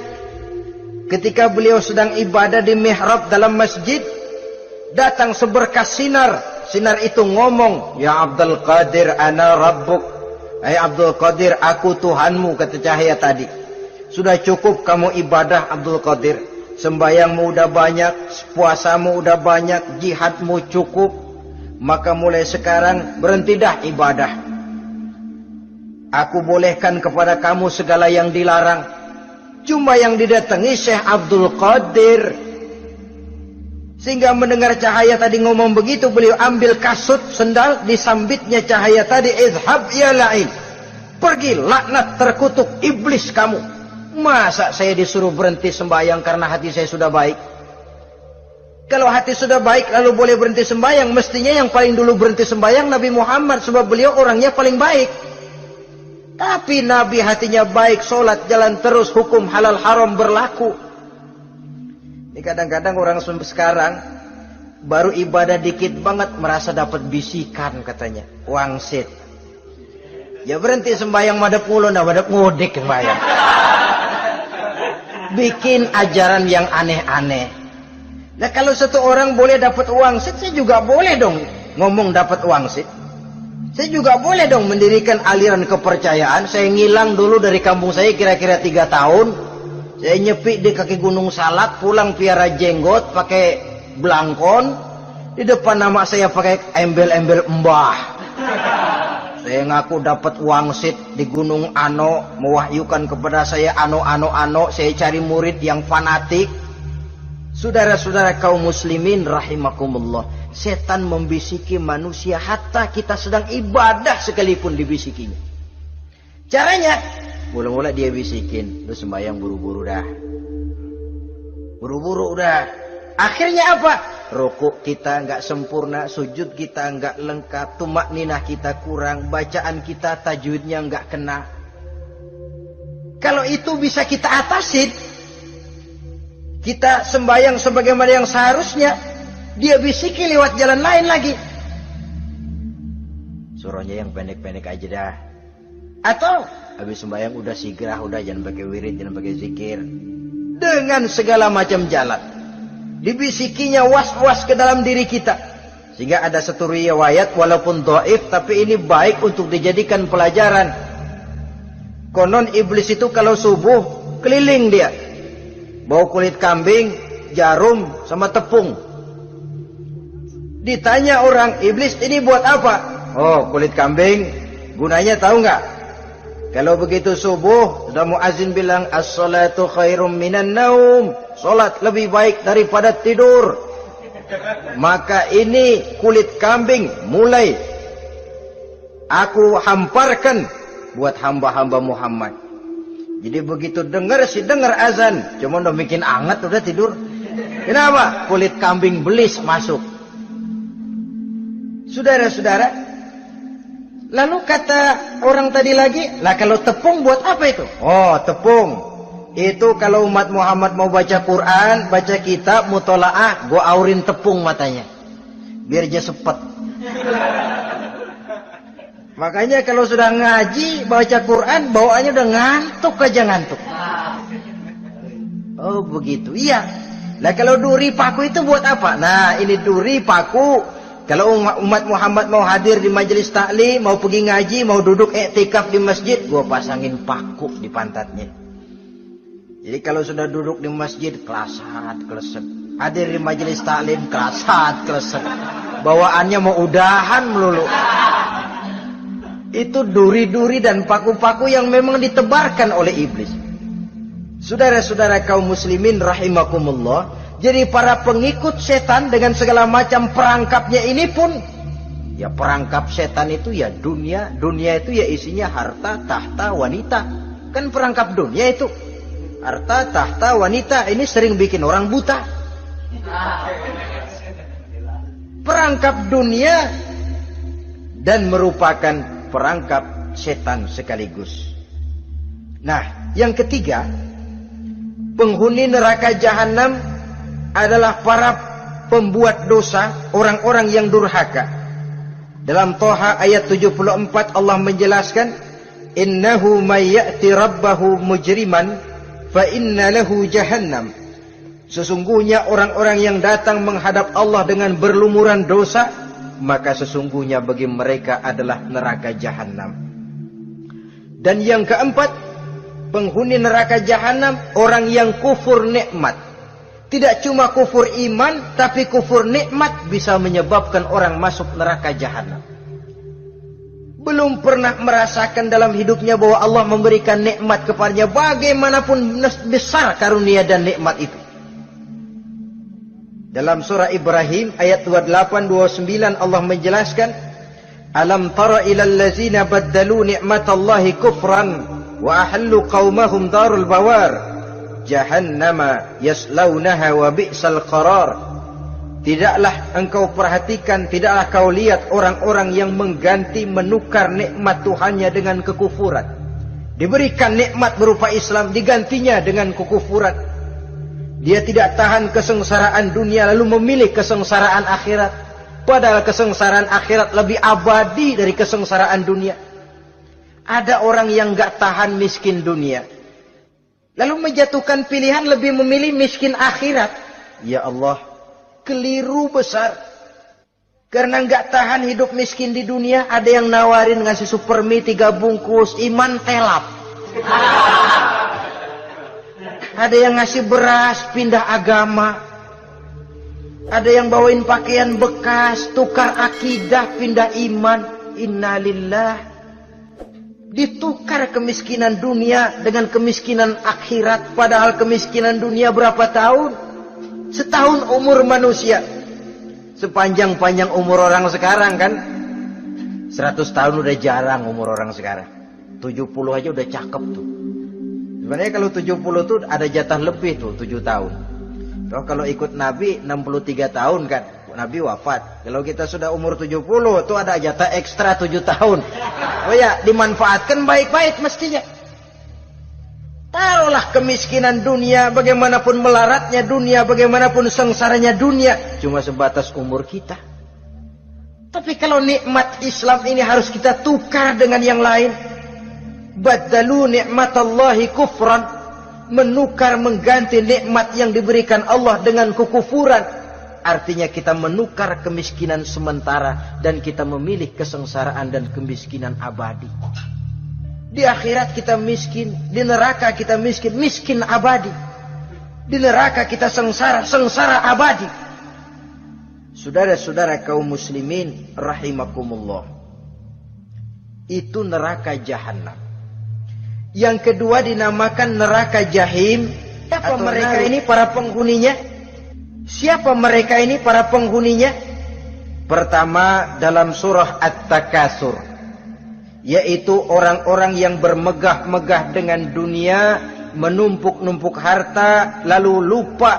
Ketika beliau sedang ibadah di mihrab dalam masjid, datang seberkas sinar. Sinar itu ngomong, ya Abdul Qadir ana rabbuk. Hai Abdul Qadir, aku Tuhanmu, kata cahaya tadi. Sudah cukup kamu ibadah Abdul Qadir. Sembayangmu udah banyak, puasamu udah banyak, jihadmu cukup. Maka mulai sekarang berhenti dah ibadah. Aku bolehkan kepada kamu segala yang dilarang. Cuma yang didatangi Syekh Abdul Qadir. Sehingga mendengar cahaya tadi ngomong begitu, beliau ambil kasut sendal, disambitnya cahaya tadi, izhab ya la'in. Pergi, laknat terkutuk, iblis kamu. Masa saya disuruh berhenti sembahyang karena hati saya sudah baik? Kalau hati sudah baik lalu boleh berhenti sembahyang, mestinya yang paling dulu berhenti sembahyang Nabi Muhammad, sebab beliau orangnya paling baik. Tapi Nabi hatinya baik, sholat jalan terus, hukum halal haram berlaku. Ini kadang-kadang orang sekarang Baru ibadah dikit banget merasa dapat bisikan katanya. Wangsit. Ya berhenti sembahyang madep mulu, nah madep ngudik sembahyang. Bikin ajaran yang aneh-aneh. Nah kalau satu orang boleh dapat wangsit, saya juga boleh dong ngomong dapat wangsit. Saya juga boleh dong mendirikan aliran kepercayaan. Saya ngilang dulu dari kampung saya kira-kira 3 tahun. Saya nyepi di kaki Gunung Salak, pulang piara jenggot, pakai belangkon. Di depan nama saya pakai embel-embel mbah. Saya ngaku dapat wangsit di Gunung Ano, mewahyukan kepada saya ano. Saya cari murid yang fanatik. Saudara-saudara kaum muslimin rahimakumullah. Setan membisiki manusia hatta kita sedang ibadah sekalipun dibisikinya. Caranya, mula-mula dia bisikin, lu sembahyang buru-buru dah. Buru-buru udah. Akhirnya apa? Rukuk kita nggak sempurna, sujud kita nggak lengkap, tumakninah kita kurang, bacaan kita tajwidnya nggak kena. Kalau itu bisa kita atasin, kita sembahyang sebagaimana yang seharusnya, dia bisiki lewat jalan lain lagi. Suruhnya yang pendek-pendek aja dah. Atau habis sembahyang udah sigrah, udah jangan pakai wirid, jangan pakai zikir. Dengan segala macam jalan. Dibisikinya was-was ke dalam diri kita. Sehingga ada satu riwayat walaupun dhaif tapi ini baik untuk dijadikan pelajaran. Konon iblis itu kalau subuh keliling dia. Bawa kulit kambing, jarum sama tepung. Ditanya orang, iblis ini buat apa? Oh, kulit kambing. Gunanya tahu nggak? Kalau begitu subuh, sudah muazin bilang as-salatu khairum minan naum. Salat lebih baik daripada tidur. Maka ini kulit kambing mulai aku hamparkan buat hamba-hamba Muhammad. Jadi begitu dengar azan, cuma udah bikin anget udah tidur. Kenapa? Kulit kambing belis masuk. Saudara-saudara, lalu kata orang tadi lagi, lah kalau tepung buat apa itu? Oh, tepung. Itu kalau umat Muhammad mau baca Quran, baca kitab, mutolaah, gua aurin tepung matanya. Biar dia sepet. Makanya kalau sudah ngaji, baca Quran, bawaannya udah ngantuk aja ngantuk. Oh begitu, iya. Nah kalau duri paku itu buat apa? Nah ini duri paku. Kalau umat Muhammad mau hadir di majelis taklim, mau pergi ngaji, mau duduk iktikaf di masjid, gua pasangin paku di pantatnya. Jadi kalau sudah duduk di masjid, kelasat, kelesek. Hadir di majelis taklim, kelasat, kelesek. Bawaannya mau udahan melulu. Itu duri-duri dan paku-paku yang memang ditebarkan oleh iblis. Saudara-saudara kaum muslimin rahimakumullah. Jadi para pengikut setan dengan segala macam perangkapnya ini pun, ya perangkap setan itu ya dunia. Dunia itu ya isinya harta, tahta, wanita. Kan perangkap dunia itu. Harta, tahta, wanita. Ini sering bikin orang buta. Perangkap dunia dan merupakan perangkap setan sekaligus. Nah, yang ketiga, penghuni neraka jahanam adalah para pembuat dosa, orang-orang yang durhaka. Dalam Toha ayat 74 Allah menjelaskan, innahu may ya'ti rabbahu mujriman fa inna lahu jahannam. Sesungguhnya orang-orang yang datang menghadap Allah dengan berlumuran dosa, maka sesungguhnya bagi mereka adalah neraka jahanam. Dan yang keempat, penghuni neraka jahanam orang yang kufur nikmat. Tidak cuma kufur iman, tapi kufur nikmat bisa menyebabkan orang masuk neraka jahanam. Belum pernah merasakan dalam hidupnya bahwa Allah memberikan nikmat kepadanya, bagaimanapun besar karunia dan nikmat itu. Dalam surah Ibrahim ayat 28-29 Allah menjelaskan, alam tara ilal ladzina baddalu ni'matallahi kufran wa ahallu qaumahum darul bawar jahannama yaslaunaha wa bi'sal qarar. Tidaklah engkau perhatikan, tidaklah kau lihat orang-orang yang mengganti, menukar nikmat Tuhannya dengan kekufuran. Diberikan nikmat berupa Islam, digantinya dengan kekufuran. Dia tidak tahan kesengsaraan dunia lalu memilih kesengsaraan akhirat. Padahal kesengsaraan akhirat lebih abadi dari kesengsaraan dunia. Ada orang yang gak tahan miskin dunia, lalu menjatuhkan pilihan lebih memilih miskin akhirat. Ya Allah, keliru besar. Karena gak tahan hidup miskin di dunia, ada yang nawarin ngasih super mie 3 bungkus, iman telap. Ada yang ngasih beras, pindah agama. Ada yang bawain pakaian bekas, tukar akidah, pindah iman. Innalillah. Ditukar kemiskinan dunia dengan kemiskinan akhirat. Padahal kemiskinan dunia berapa tahun? Setahun umur manusia. Sepanjang-panjang umur orang sekarang kan. 100 tahun udah jarang umur orang sekarang. 70 aja udah cakep tuh. Sebenarnya kalau 70 tuh ada jatah lebih tuh, 7 tahun. Kalau ikut Nabi 63 tahun kan. Nabi wafat. Kalau kita sudah umur 70 tuh ada jatah ekstra 7 tahun. Oh ya, dimanfaatkan baik-baik mestinya. Taruhlah kemiskinan dunia, bagaimanapun melaratnya dunia, bagaimanapun sengsaranya dunia, cuma sebatas umur kita. Tapi kalau nikmat Islam ini harus kita tukar dengan yang lain. Baddalu ni'matallahi kufran. Menukar, mengganti nikmat yang diberikan Allah dengan kekufuran. Artinya kita menukar kemiskinan sementara dan kita memilih kesengsaraan dan kemiskinan abadi. Di akhirat kita miskin, di neraka kita miskin, miskin abadi. Di neraka kita sengsara, sengsara abadi. Saudara-saudara kaum muslimin rahimakumullah. Itu neraka jahanam. Yang kedua dinamakan neraka jahim. Siapa mereka ini para penghuninya? Siapa mereka ini para penghuninya? Pertama dalam surah At-Takasur, yaitu orang-orang yang bermegah-megah dengan dunia, menumpuk-numpuk harta, lalu lupa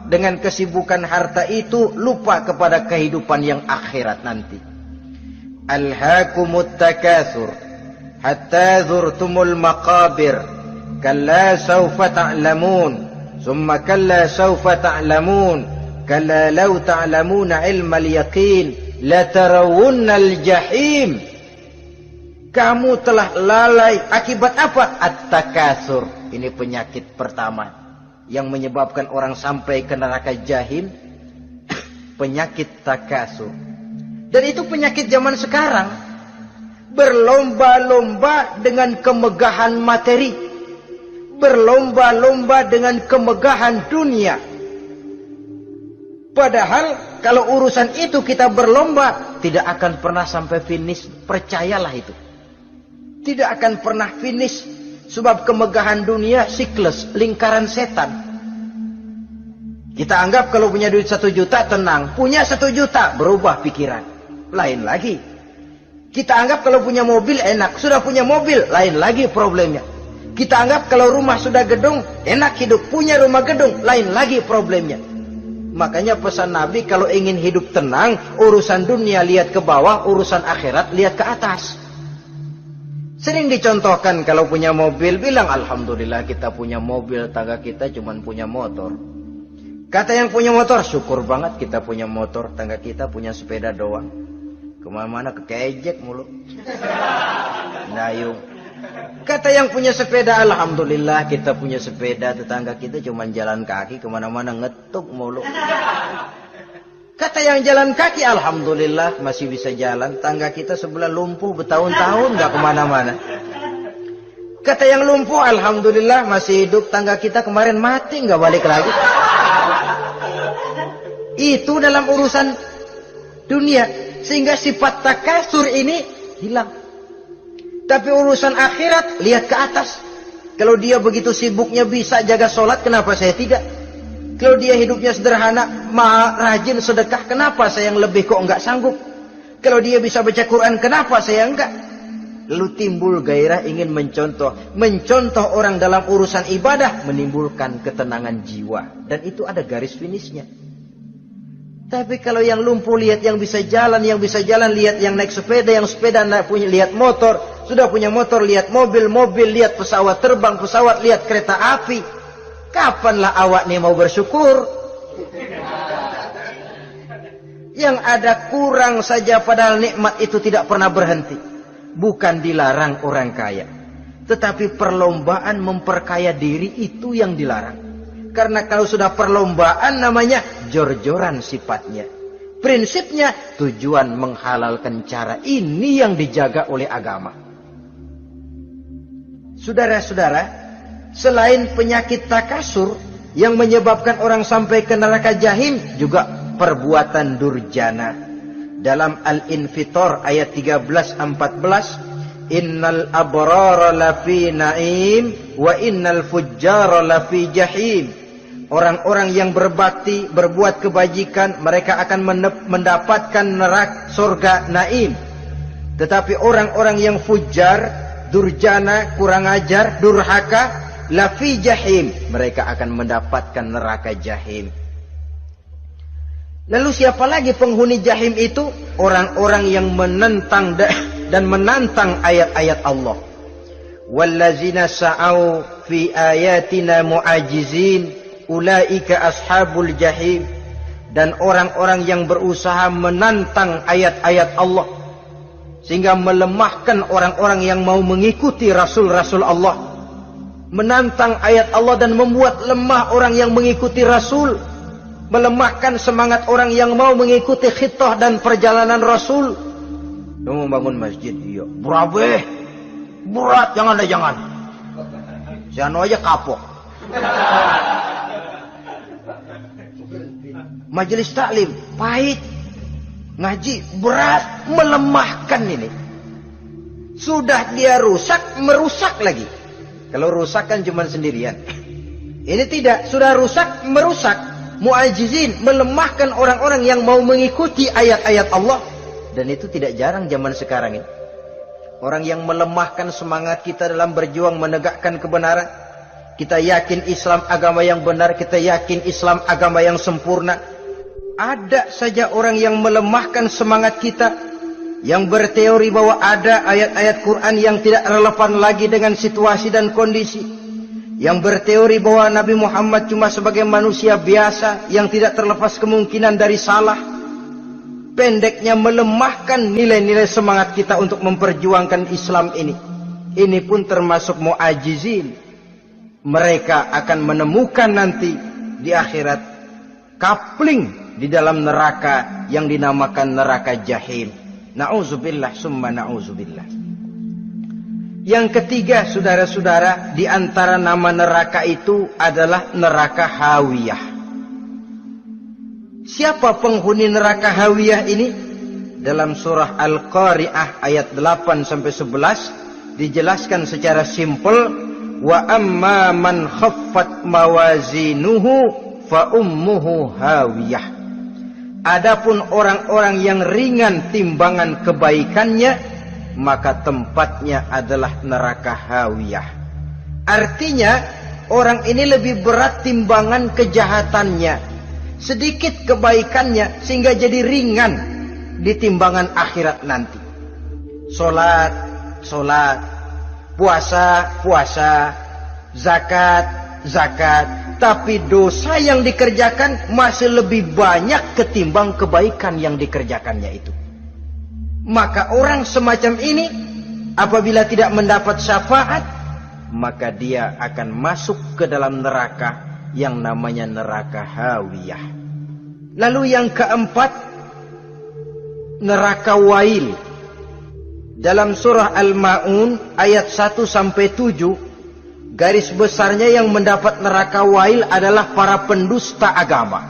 dengan kesibukan harta itu, lupa kepada kehidupan yang akhirat nanti. Alhaakumut takasur hatta zurtumul maqabir kalla sawfa ta'lamun summa kalla sawfa ta'lamun kalla law ta'lamuna ilmal yaqin la tarawunnal jahim. Kamu telah lalai akibat apa? At-takasur. Ini penyakit pertama yang menyebabkan orang sampai ke neraka jahim. Penyakit takasur. Dan itu penyakit zaman sekarang. Berlomba-lomba dengan kemegahan materi. Berlomba-lomba dengan kemegahan dunia. Padahal kalau urusan itu kita berlomba, tidak akan pernah sampai finish. Percayalah itu. Tidak akan pernah finish. Sebab kemegahan dunia siklus, lingkaran setan. Kita anggap kalau punya duit 1 juta tenang. Punya 1 juta berubah pikiran. Lain lagi. Kita anggap kalau punya mobil enak. Sudah punya mobil, lain lagi problemnya. Kita anggap kalau rumah sudah gedung, enak hidup. Punya rumah gedung, lain lagi problemnya. Makanya pesan Nabi kalau ingin hidup tenang, urusan dunia lihat ke bawah, urusan akhirat lihat ke atas. Sering dicontohkan kalau punya mobil, bilang alhamdulillah kita punya mobil, tangga kita cuma punya motor. Kata yang punya motor, syukur banget kita punya motor, tangga kita punya sepeda doang. Kemana-mana kekejek mulu. Dayung. Kata yang punya sepeda, alhamdulillah kita punya sepeda, tetangga kita cuma jalan kaki, kemana-mana ngetuk mulu. Kata yang jalan kaki, alhamdulillah masih bisa jalan, tangga kita sebelah lumpuh bertahun-tahun gak kemana-mana. Kata yang lumpuh, alhamdulillah masih hidup, tangga kita kemarin mati gak balik lagi. Itu dalam urusan dunia. Sehingga sifat takasur ini hilang. Tapi urusan akhirat, lihat ke atas. Kalau dia begitu sibuknya bisa jaga sholat, kenapa saya tidak? Kalau dia hidupnya sederhana, rajin sedekah, kenapa saya yang lebih kok enggak sanggup? Kalau dia bisa baca Quran, kenapa saya enggak? Lalu timbul gairah ingin mencontoh. Mencontoh orang dalam urusan ibadah, menimbulkan ketenangan jiwa. Dan itu ada garis finishnya. Tapi kalau yang lumpuh lihat yang bisa jalan lihat yang naik sepeda, yang sepeda punya lihat motor, sudah punya motor lihat mobil, lihat pesawat terbang, pesawat lihat kereta api. Kapanlah awak nih mau bersyukur? Yang ada kurang saja, padahal nikmat itu tidak pernah berhenti. Bukan dilarang orang kaya, tetapi perlombaan memperkaya diri itu yang dilarang. Karena kalau sudah perlombaan namanya jor-joran sifatnya. Prinsipnya tujuan menghalalkan cara ini yang dijaga oleh agama. Saudara-saudara, selain penyakit takasur yang menyebabkan orang sampai ke neraka jahim, juga perbuatan durjana. Dalam Al-Infitor ayat 13-14, innal abrara lafi na'im wa innal fujjara lafi jahim. Orang-orang yang berbakti, berbuat kebajikan, mereka akan mendapatkan neraka surga naim. Tetapi orang-orang yang fujar, durjana, kurang ajar, durhaka, lafi jahim, mereka akan mendapatkan neraka jahim. Lalu siapa lagi penghuni jahim itu? Orang-orang yang menentang dan menantang ayat-ayat Allah. Wallazina sa'au fi ayatina mu'ajizin ulaika ashabul jahim. Dan orang-orang yang berusaha menantang ayat-ayat Allah sehingga melemahkan orang-orang yang mau mengikuti rasul-rasul Allah. Menantang ayat Allah dan membuat lemah orang yang mengikuti rasul. Melemahkan semangat orang yang mau mengikuti khitah dan perjalanan Rasul. Kamu bangun masjid, iya. Berat, jangan. Jangan aja kapok. Majelis taklim, pahit. Ngaji, berat, melemahkan ini. Sudah dia rusak, merusak lagi. Kalau rusak kan cuma sendirian. Ini tidak, sudah rusak, merusak. Mu'ajizin, melemahkan orang-orang yang mau mengikuti ayat-ayat Allah. Dan itu tidak jarang zaman sekarang ini. Orang yang melemahkan semangat kita dalam berjuang menegakkan kebenaran. Kita yakin Islam agama yang benar, kita yakin Islam agama yang sempurna. Ada saja orang yang melemahkan semangat kita, yang berteori bahwa ada ayat-ayat Quran yang tidak relevan lagi dengan situasi dan kondisi. Yang berteori bahwa Nabi Muhammad cuma sebagai manusia biasa yang tidak terlepas kemungkinan dari salah. Pendeknya melemahkan nilai-nilai semangat kita untuk memperjuangkan Islam ini. Ini pun termasuk mu'ajizin. Mereka akan menemukan nanti di akhirat kapling di dalam neraka yang dinamakan neraka jahim. Na'udzubillah summa na'udzubillah. Yang ketiga, saudara-saudara, di antara nama neraka itu adalah neraka hawiyah. Siapa penghuni neraka hawiyah ini? Dalam surah Al-Qari'ah ayat 8-11 dijelaskan secara simpel, wa amma man khaffat mawazinuhu fa ummuhu hawiyah. Adapun orang-orang yang ringan timbangan kebaikannya, maka tempatnya adalah neraka hawiyah. Artinya orang ini lebih berat timbangan kejahatannya, sedikit kebaikannya, sehingga jadi ringan di timbangan akhirat nanti. Solat, puasa, zakat, tapi dosa yang dikerjakan masih lebih banyak ketimbang kebaikan yang dikerjakannya itu. Maka orang semacam ini apabila tidak mendapat syafaat, maka dia akan masuk ke dalam neraka yang namanya neraka hawiyah. Lalu yang keempat, neraka wail. Dalam surah Al-Ma'un ayat 1-7, garis besarnya yang mendapat neraka wail adalah para pendusta agama.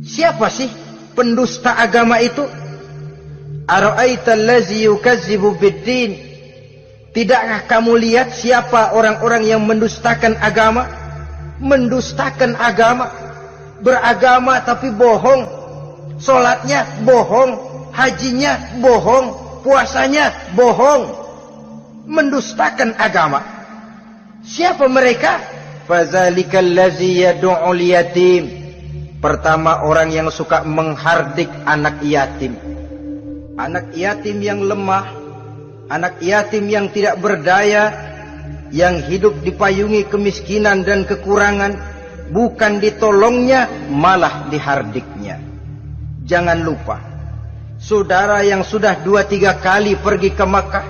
Siapa sih pendusta agama itu? Ara'aita allazi yukazzibu biddin. Tidakkah kamu lihat siapa orang-orang yang mendustakan agama? Mendustakan agama. Beragama tapi bohong. Salatnya bohong, hajinya bohong, puasanya bohong. Mendustakan agama. Siapa mereka? Fazalikal ladzi yad'ul yatim. Pertama, orang yang suka menghardik anak yatim. Anak yatim yang lemah, anak yatim yang tidak berdaya, yang hidup dipayungi kemiskinan dan kekurangan, bukan ditolongnya, malah dihardiknya. Jangan lupa, saudara yang sudah 2-3 kali pergi ke Makkah,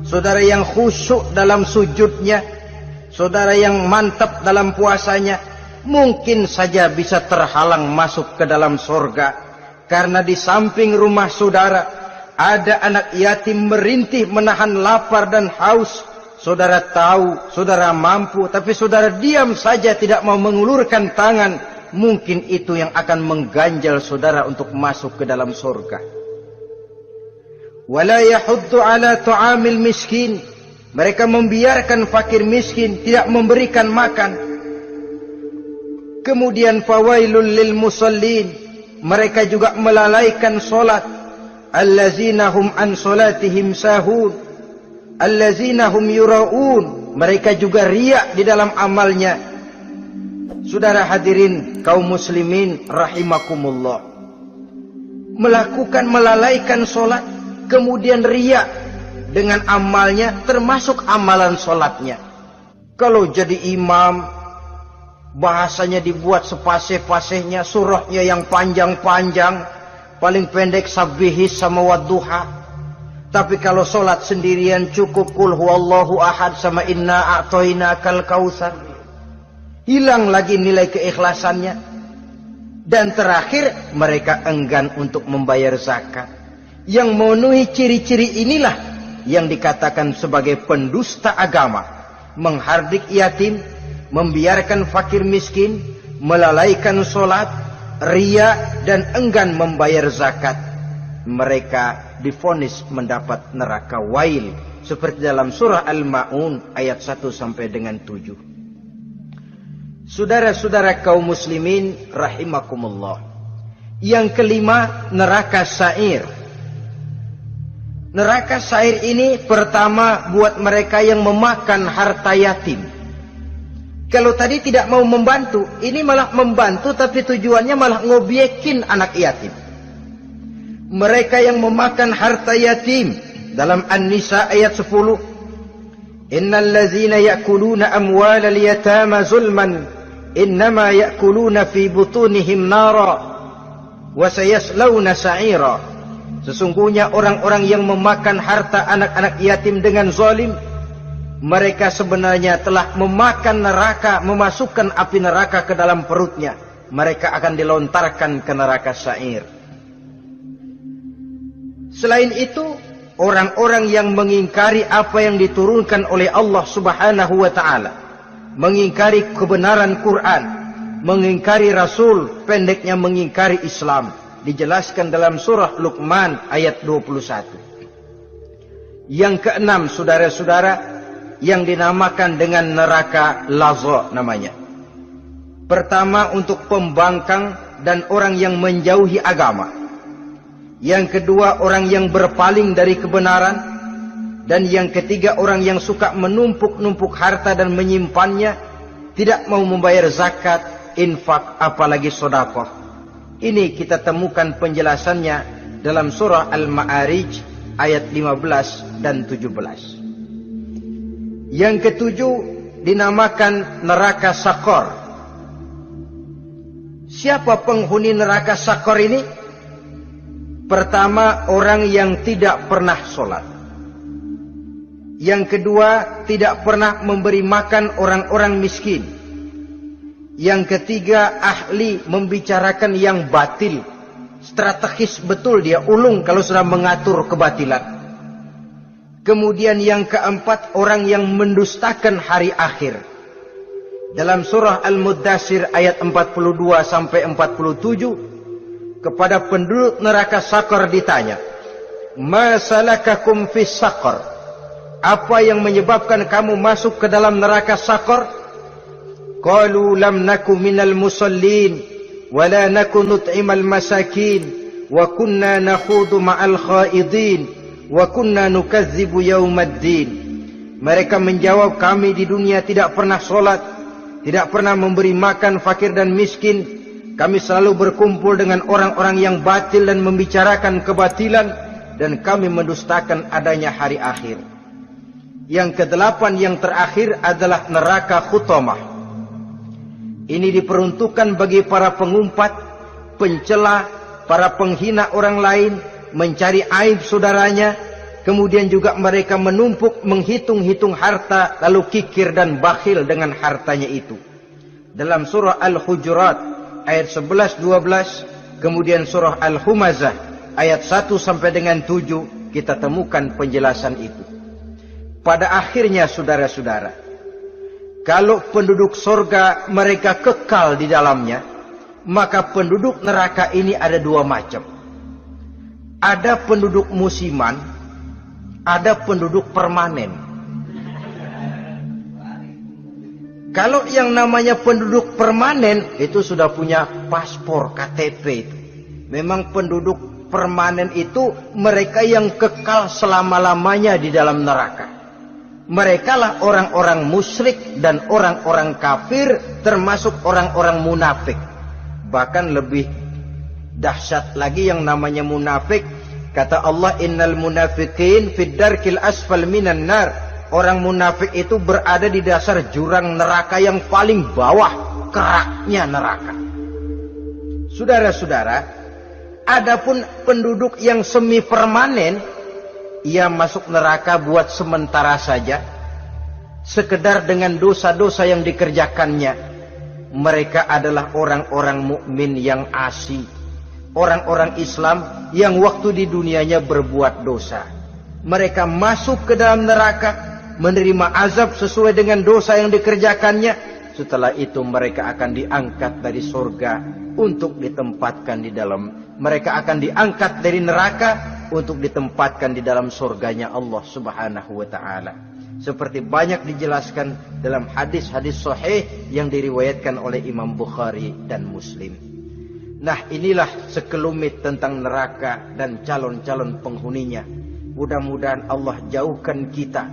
saudara yang khusyuk dalam sujudnya, saudara yang mantap dalam puasanya, mungkin saja bisa terhalang masuk ke dalam surga, karena di samping rumah saudara ada anak yatim merintih menahan lapar dan haus. Saudara tahu, saudara mampu, tapi saudara diam saja, tidak mau mengulurkan tangan. Mungkin itu yang akan mengganjal saudara untuk masuk ke dalam surga. Wala yahuddu ala tu'amil miskin. Mereka membiarkan fakir miskin, tidak memberikan makan. Kemudian fawailul lil musallin. Mereka juga melalaikan solat. Allazina hum an solatihim sahun. Allazina hum yura'un. Mereka juga riak di dalam amalnya. Saudara hadirin kaum muslimin rahimakumullah, melalaikan solat, kemudian riak dengan amalnya, termasuk amalan solatnya. Kalau jadi imam, bahasanya dibuat sepasih-pasihnya, surahnya yang panjang-panjang, paling pendek sabbihis sama wadduha. Tapi kalau solat sendirian cukup qul huwallahu ahad sama inna a'tainakal kautsar. Hilang lagi nilai keikhlasannya. Dan terakhir, mereka enggan untuk membayar zakat. Yang memenuhi ciri-ciri inilah yang dikatakan sebagai pendusta agama. Menghardik yatim, membiarkan fakir miskin, melalaikan solat, riya, dan enggan membayar zakat. Mereka divonis mendapat neraka wail, seperti dalam surah Al-Ma'un ayat 1 sampai dengan 7. Saudara-saudara kaum muslimin rahimakumullah. Yang kelima, neraka sa'ir. Neraka sa'ir ini pertama buat mereka yang memakan harta yatim. Kalau tadi tidak mau membantu, ini malah membantu, tapi tujuannya malah ngobyekin anak yatim. Mereka yang memakan harta yatim, dalam An-Nisa ayat 10, innal ladzina ya'kuluna amwalal yatama zulman innama ya'kuluna fi butunihim nara wa sayaslawna sa'ira. Sesungguhnya orang-orang yang memakan harta anak-anak yatim dengan zalim, mereka sebenarnya telah memakan neraka, memasukkan api neraka ke dalam perutnya. Mereka akan dilontarkan ke neraka sa'ir. Selain itu, orang-orang yang mengingkari apa yang diturunkan oleh Allah Subhanahu wa ta'ala, mengingkari kebenaran Quran, mengingkari Rasul, pendeknya mengingkari Islam, dijelaskan dalam surah Luqman ayat 21. Yang keenam, saudara-saudara, yang dinamakan dengan neraka laza namanya. Pertama, untuk pembangkang dan orang yang menjauhi agama. Yang kedua, orang yang berpaling dari kebenaran. Dan yang ketiga, orang yang suka menumpuk-numpuk harta dan menyimpannya, tidak mau membayar zakat, infak, apalagi sedekah. Ini kita temukan penjelasannya dalam surah Al-Ma'arij ayat 15 dan 17. Yang ketujuh dinamakan neraka Sakor. Siapa penghuni neraka Sakor ini? Pertama, orang yang tidak pernah sholat. Yang kedua, tidak pernah memberi makan orang-orang miskin. Yang ketiga, ahli membicarakan yang batil. Strategis betul dia, ulung kalau sudah mengatur kebatilan. Kemudian yang keempat, orang yang mendustakan hari akhir. Dalam surah Al-Muddatsir ayat 42 sampai 47, kepada penduduk neraka Sakor ditanya, ma salakakum fis Sakor? Apa yang menyebabkan kamu masuk ke dalam neraka Sakor? Qalu lam naku minal musallin wa la naku nut'imal masakin wa kunna nakhudu ma'al khaidin wa kunna nukadzibu yaumaddin. Mereka menjawab, kami di dunia tidak pernah sholat, tidak pernah memberi makan fakir dan miskin. Kami selalu berkumpul dengan orang-orang yang batil dan membicarakan kebatilan, dan kami mendustakan adanya hari akhir. Yang kedelapan yang terakhir adalah neraka Khutamah. Ini diperuntukkan bagi para pengumpat, pencela, para penghina orang lain, mencari aib saudaranya, kemudian juga mereka menumpuk, menghitung-hitung harta, lalu kikir dan bakhil dengan hartanya itu. Dalam surah Al-Hujurat ayat 11-12, kemudian surah Al-Humazah ayat 1 sampai dengan 7, kita temukan penjelasan itu. Pada akhirnya saudara-saudara, kalau penduduk surga mereka kekal di dalamnya, maka penduduk neraka ini ada dua macam. Ada penduduk musiman, ada penduduk permanen. Kalau yang namanya penduduk permanen itu sudah punya paspor KTP itu. Memang penduduk permanen itu mereka yang kekal selama-lamanya di dalam neraka. Mereka lah orang-orang musyrik dan orang-orang kafir, termasuk orang-orang munafik. Bahkan lebih dahsyat lagi yang namanya munafik. Kata Allah, innal munafiqin fid darkil asfal minan nar. Orang munafik itu berada di dasar jurang neraka yang paling bawah, keraknya neraka. Saudara-saudara, adapun penduduk yang semi permanen, ia masuk neraka buat sementara saja, sekedar dengan dosa-dosa yang dikerjakannya. Mereka adalah orang-orang mukmin yang asli, orang-orang Islam yang waktu di dunianya berbuat dosa. Mereka masuk ke dalam neraka, menerima azab sesuai dengan dosa yang dikerjakannya. Setelah itu mereka akan diangkat dari surga untuk ditempatkan di dalam. Mereka akan diangkat dari neraka untuk ditempatkan di dalam surganya Allah Subhanahu wa ta'ala. Seperti banyak dijelaskan dalam hadis-hadis sahih yang diriwayatkan oleh Imam Bukhari dan Muslim. Nah, inilah sekelumit tentang neraka dan calon-calon penghuninya. Mudah-mudahan Allah jauhkan kita,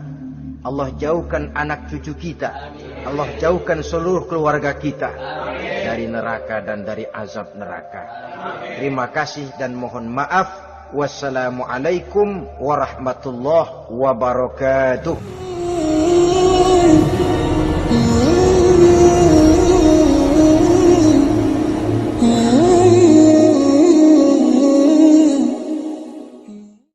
Allah jauhkan anak cucu kita, Allah jauhkan seluruh keluarga kita dari neraka dan dari azab neraka. Terima kasih dan mohon maaf. Wassalamualaikum warahmatullahi wabarakatuh.